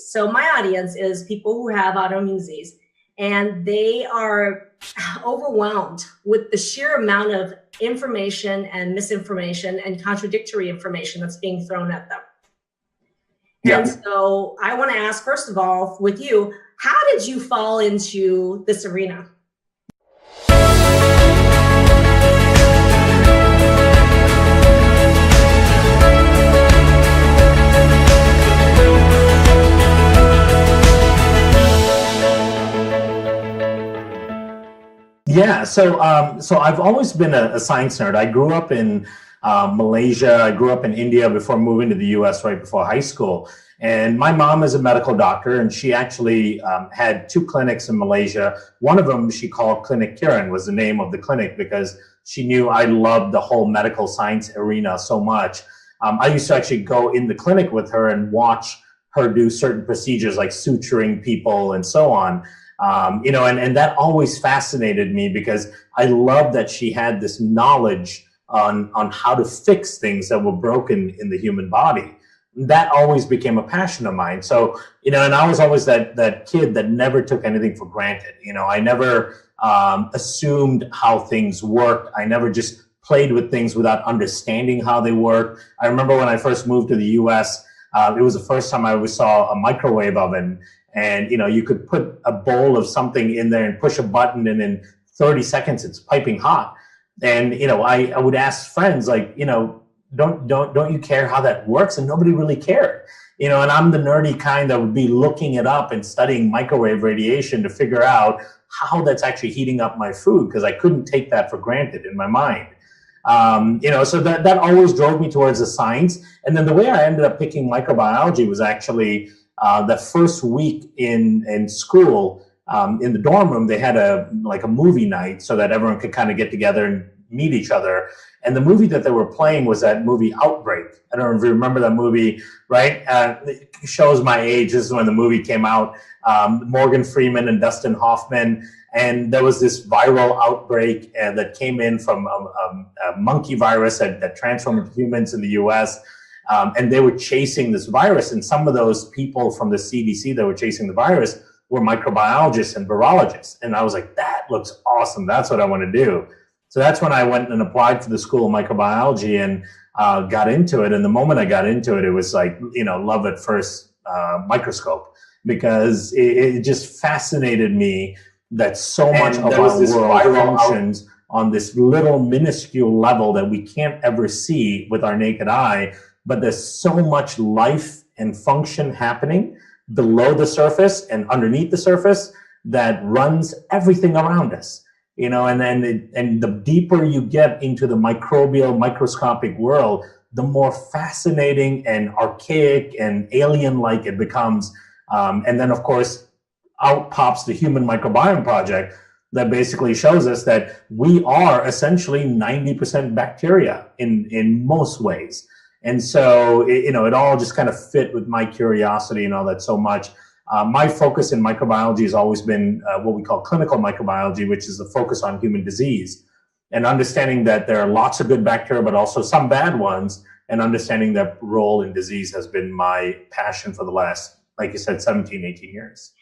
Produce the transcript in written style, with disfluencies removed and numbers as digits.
So my audience is people who have autoimmune disease, and they are overwhelmed with the sheer amount of information and misinformation and contradictory information that's being thrown at them. Yeah. And so I want to ask, first of all, with you, how did you fall into this arena? Yeah, so I've always been a science nerd. I grew up in Malaysia. I grew up in India before moving to the US right before high school. And my mom is a medical doctor, and she actually had two clinics in Malaysia. One of them she called Clinic Kiran, was the name of the clinic, because she knew I loved the whole medical science arena so much. I used to actually go in the clinic with her and watch her do certain procedures like suturing people and so on. And that always fascinated me, because I love that she had this knowledge on how to fix things that were broken in the human body. That always became a passion of mine. So, and I was always that kid that never took anything for granted. I never assumed how things worked. I never just played with things without understanding how they work. I remember when I first moved to the US, it was the first time I ever saw a microwave oven. And, you could put a bowl of something in there and push a button, and in 30 seconds, it's piping hot. And, I would ask friends, like, don't you care how that works? And nobody really cared. And I'm the nerdy kind that would be looking it up and studying microwave radiation to figure out how that's actually heating up my food, because I couldn't take that for granted in my mind. So that always drove me towards the science. And then the way I ended up picking microbiology was actually the first week in school, in the dorm room, they had a movie night so that everyone could kind of get together and meet each other. And the movie that they were playing was that movie Outbreak. I don't know if you remember that movie, right? It shows my age. This is when the movie came out. Morgan Freeman and Dustin Hoffman. And there was this viral outbreak that came in from a monkey virus that transformed into humans in the US. And they were chasing this virus. And some of those people from the CDC that were chasing the virus were microbiologists and virologists. And I was like, that looks awesome. That's what I want to do. So that's when I went and applied for the School of Microbiology and got into it. And the moment I got into it, it was like, love at first microscope, because it just fascinated me that so much of our world functions on this little minuscule level that we can't ever see with our naked eye. But there's so much life and function happening below the surface and underneath the surface that runs everything around us. And the deeper you get into the microbial, microscopic world, the more fascinating and archaic and alien-like it becomes. And then, of course, out pops the Human Microbiome Project that basically shows us that we are essentially 90% bacteria in most ways. And so, it all just kind of fit with my curiosity and all that so much. My focus in microbiology has always been what we call clinical microbiology, which is the focus on human disease, and understanding that there are lots of good bacteria, but also some bad ones, and understanding that role in disease has been my passion for the last, like you said, 17, 18 years.